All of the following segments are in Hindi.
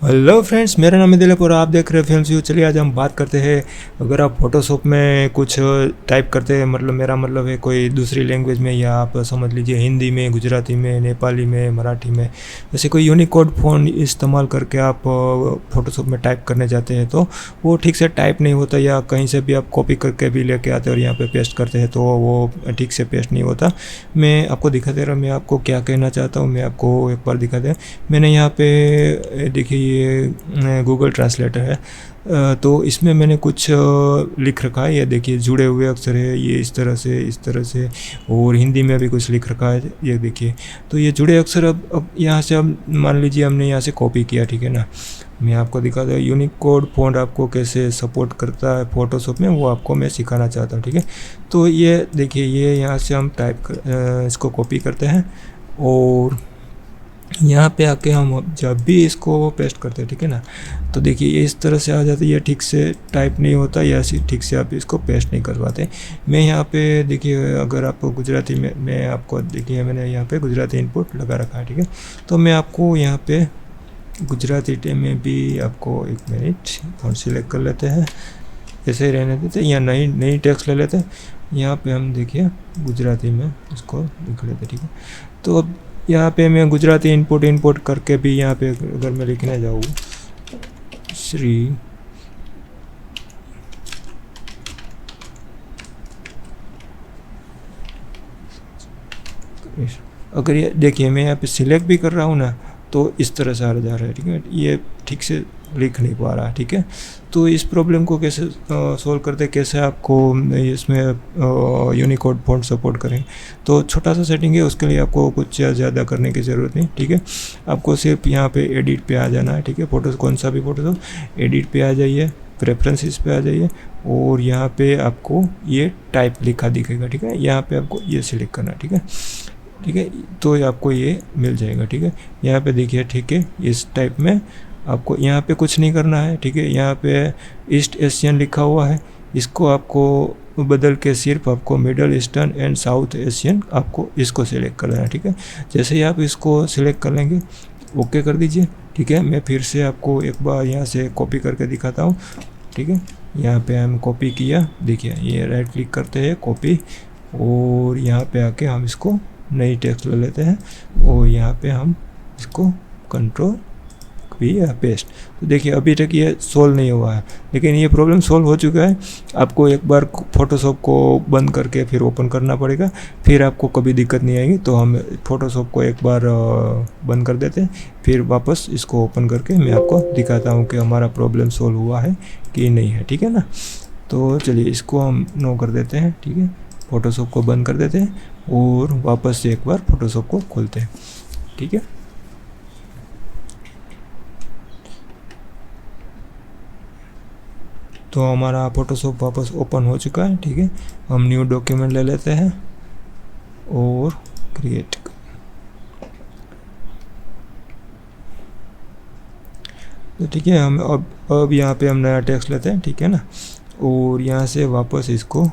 हेलो फ्रेंड्स, मेरा नाम है दिलीप और आप देख रहे हैं फिल्म्स व्यू। चलिए आज हम बात करते हैं, अगर आप फोटोशॉप में कुछ टाइप करते हैं, मतलब मेरा मतलब है कोई दूसरी लैंग्वेज में, या आप समझ लीजिए हिंदी में, गुजराती में, नेपाली में, मराठी में, ऐसे कोई यूनिकोड फ़ॉन्ट इस्तेमाल करके आप फोटोशॉप में टाइप करने जाते हैं तो वो ठीक से टाइप नहीं होता, या कहीं से भी आप कॉपी करके भी लेके आते हैं और यहाँ पर पेस्ट करते हैं तो वो ठीक से पेस्ट नहीं होता। मैं आपको दिखा दे रहा हूँ, मैं आपको क्या कहना चाहता हूँ, मैं आपको एक बार दिखा दे। मैंने यहाँ पे देखिए ये गूगल ट्रांसलेटर है, तो इसमें मैंने कुछ लिख रखा है। ये देखिए जुड़े हुए अक्षर है, ये इस तरह से, और हिंदी में भी कुछ लिख रखा है, ये देखिए। तो ये जुड़े अक्षर अब यहाँ से अब मान लीजिए हमने यहाँ से कॉपी किया, ठीक है ना। मैं आपको दिखाता हूँ यूनिकोड फ़ॉन्ट आपको कैसे सपोर्ट करता है फ़ोटोशॉप में, वो आपको मैं सिखाना चाहता हूँ, ठीक है। तो ये देखिए, ये यहाँ से हम इसको कॉपी करते हैं और यहाँ पे आके हम जब भी इसको पेस्ट करते हैं, ठीक है ना, तो देखिए ये इस तरह से आ जाता है। ये ठीक से टाइप नहीं होता, या ठीक से आप इसको पेस्ट नहीं कर पाते। मैं यहाँ पे देखिए, अगर आपको गुजराती में, मैं आपको देखिए मैंने यहाँ पे गुजराती इनपुट लगा रखा है, ठीक है। तो मैं आपको यहाँ पे गुजराती में भी आपको एक मिनट फ़ॉन्ट सिलेक्ट कर लेते हैं, ऐसे ही रहने देते हैं, या नई टेक्स्ट ले लेते हैं। यहाँ पे हम देखिए गुजराती में इसको लिख लेते हैं, ठीक है। तो अब यहाँ पे मैं गुजराती इनपुट करके भी यहाँ पे अगर मैं लिखने जाऊँ श्री, अगर ये देखिए मैं यहाँ पे सिलेक्ट भी कर रहा हूँ ना, तो इस तरह से आ जा रहा है, ठीक है। ये ठीक से लिख नहीं पा रहा, ठीक है। तो इस प्रॉब्लम को कैसे सॉल्व करते, कैसे आपको इसमें यूनिकोड फ़ॉन्ट सपोर्ट करें, तो छोटा सा सेटिंग है, उसके लिए आपको कुछ ज़्यादा करने की ज़रूरत नहीं, ठीक है। आपको सिर्फ यहाँ पे एडिट पे आ जाना है, ठीक है। फोटो कौन सा भी फोटो, एडिट पे आ जाइए, प्रेफरेंसेस पे आ जाइए, और यहाँ पे आपको ये टाइप लिखा दिखेगा, ठीक है। यहाँ पे आपको ये सिलेक्ट करना, ठीक है, ठीक है। तो आपको ये मिल जाएगा, ठीक है। यहाँ पे देखिए, ठीक है, इस टाइप में आपको यहाँ पे कुछ नहीं करना है, ठीक है। यहाँ पे ईस्ट एशियन लिखा हुआ है, इसको आपको बदल के सिर्फ आपको middle eastern and south Asian, आपको इसको सिलेक्ट कर लेना है, ठीक है। जैसे ही आप इसको सिलेक्ट कर लेंगे, ओके कर दीजिए, ठीक है। मैं फिर से आपको एक बार यहाँ से कॉपी करके दिखाता हूँ, ठीक है। यहाँ पे हम कॉपी किया, देखिए ये राइट क्लिक करते हैं कॉपी, और यहाँ पे आके हम इसको नई टेक्स्ट ले लेते हैं, और यहाँ पे हम इसको कंट्रोल भी या पेस्ट। तो देखिए अभी तक ये सोल्व नहीं हुआ है, लेकिन ये प्रॉब्लम सोल्व हो चुका है। आपको एक बार फ़ोटोशॉप को बंद करके फिर ओपन करना पड़ेगा, फिर आपको कभी दिक्कत नहीं आएगी। तो हम फ़ोटोशॉप को एक बार बंद कर देते हैं, फिर वापस इसको ओपन करके मैं आपको दिखाता हूँ कि हमारा प्रॉब्लम सोल्व हुआ है कि नहीं है, ठीक है ना। तो चलिए इसको हम नो कर देते हैं, ठीक है। फ़ोटोशॉप को बंद कर देते हैं और वापस से एक बार फ़ोटोशॉप को खोलते हैं, ठीक है। तो हमारा फ़ोटोशॉप वापस ओपन हो चुका है, ठीक है। हम न्यू डॉक्यूमेंट ले लेते हैं और क्रिएट, तो ठीक है। हम अब यहाँ पे हम नया टेक्स्ट लेते हैं, ठीक है ना, और यहाँ से वापस इसको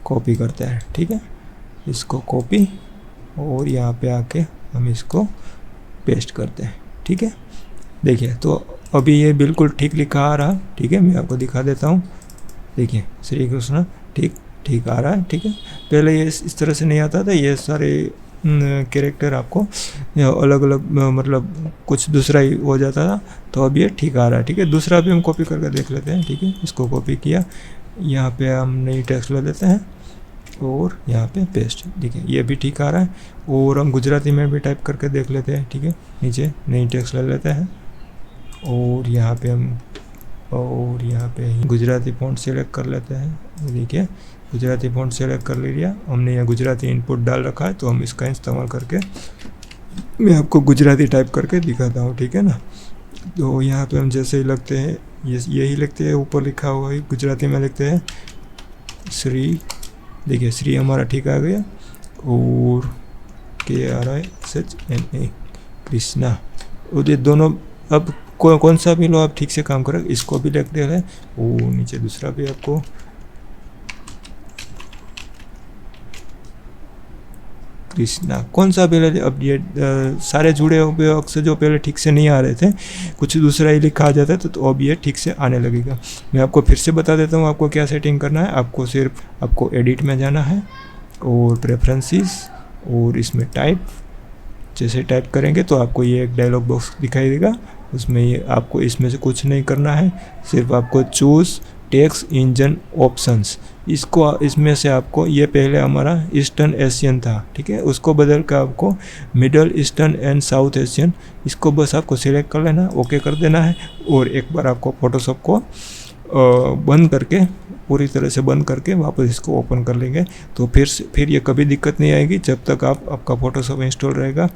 कॉपी करते हैं, ठीक है। इसको कॉपी, और यहाँ पे आके हम इसको पेस्ट करते हैं, ठीक है। देखिए तो अभी ये बिल्कुल ठीक लिखा आ रहा, ठीक है। मैं आपको दिखा देता हूँ, देखिए श्री कृष्ण ठीक आ रहा है, ठीक है। पहले ये इस तरह से नहीं आता था, ये सारे कैरेक्टर आपको अलग अलग मतलब कुछ दूसरा ही हो जाता था, तो अब ये ठीक आ रहा है, ठीक है। दूसरा भी हम कॉपी करके देख लेते हैं, ठीक है। इसको कॉपी किया, यहाँ पे हम नई टेक्स्ट ले लेते हैं और यहाँ पे पेस्ट, देखिए ये भी ठीक आ रहा है। और हम गुजराती में भी टाइप करके देख लेते हैं, ठीक है। नीचे नई टेक्स्ट ले लेते हैं, और यहाँ पे हम गुजराती फ़ॉन्ट सेलेक्ट कर लेते हैं। देखिए गुजराती फ़ॉन्ट सेलेक्ट कर लिया हमने, यहाँ गुजराती इनपुट डाल रखा है, तो हम इसका इस्तेमाल करके मैं आपको गुजराती टाइप करके दिखाता हूँ, ठीक है ना। तो यहाँ पे हम जैसे ही लगते हैं, यही लिखते हैं, ऊपर लिखा हुआ है गुजराती में लिखते हैं श्री, देखिए श्री हमारा ठीक आ गया, और KRISHNA कृष्णा, और ये दोनों अब कौन सा भी लो आप ठीक से काम करें। इसको भी लिख दे रहे हैं, और नीचे दूसरा भी आपको कृष्णा। कौन सा पहले अब ये सारे जुड़े हुए अक्षर जो पहले ठीक से नहीं आ रहे थे, कुछ दूसरा ही लिखा आ जाता है, तो अब ये ठीक से आने लगेगा। मैं आपको फिर से बता देता हूँ आपको क्या सेटिंग करना है। आपको एडिट में जाना है और प्रेफरेंसेस और इसमें टाइप, जैसे टाइप करेंगे तो आपको ये एक डायलॉग बॉक्स दिखाई देगा। उसमें ये आपको इसमें से कुछ नहीं करना है, सिर्फ आपको चूज़ टेक्स्ट इंजन ऑप्शंस, इसमें से आपको ये पहले हमारा ईस्टर्न एशियन था, ठीक है, उसको बदल कर आपको middle eastern and south Asian, इसको बस आपको सिलेक्ट कर लेना, ओके कर देना है। और एक बार आपको फोटोशॉप को बंद करके, पूरी तरह से बंद करके वापस इसको ओपन कर लेंगे, तो फिर ये कभी दिक्कत नहीं आएगी जब तक आपका फोटोशॉप इंस्टॉल रहेगा।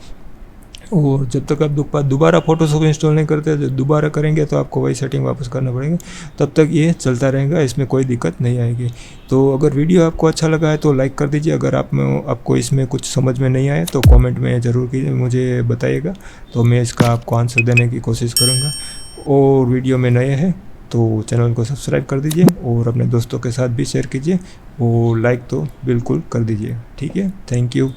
और जब तक आप दोबारा फोटोशॉप इंस्टॉल नहीं करते, जब दोबारा करेंगे तो आपको वही सेटिंग वापस करना पड़ेगा, तब तक ये चलता रहेगा, इसमें कोई दिक्कत नहीं आएगी। तो अगर वीडियो आपको अच्छा लगा है तो लाइक कर दीजिए। अगर आपको इसमें कुछ समझ में नहीं आए तो कमेंट में ज़रूर कीजिए, मुझे बताइएगा, तो मैं इसका आपको आंसर देने की कोशिश करूँगा। और वीडियो में नए हैं तो चैनल को सब्सक्राइब कर दीजिए और अपने दोस्तों के साथ भी शेयर कीजिए, और लाइक तो बिल्कुल कर दीजिए, ठीक है। Thank you.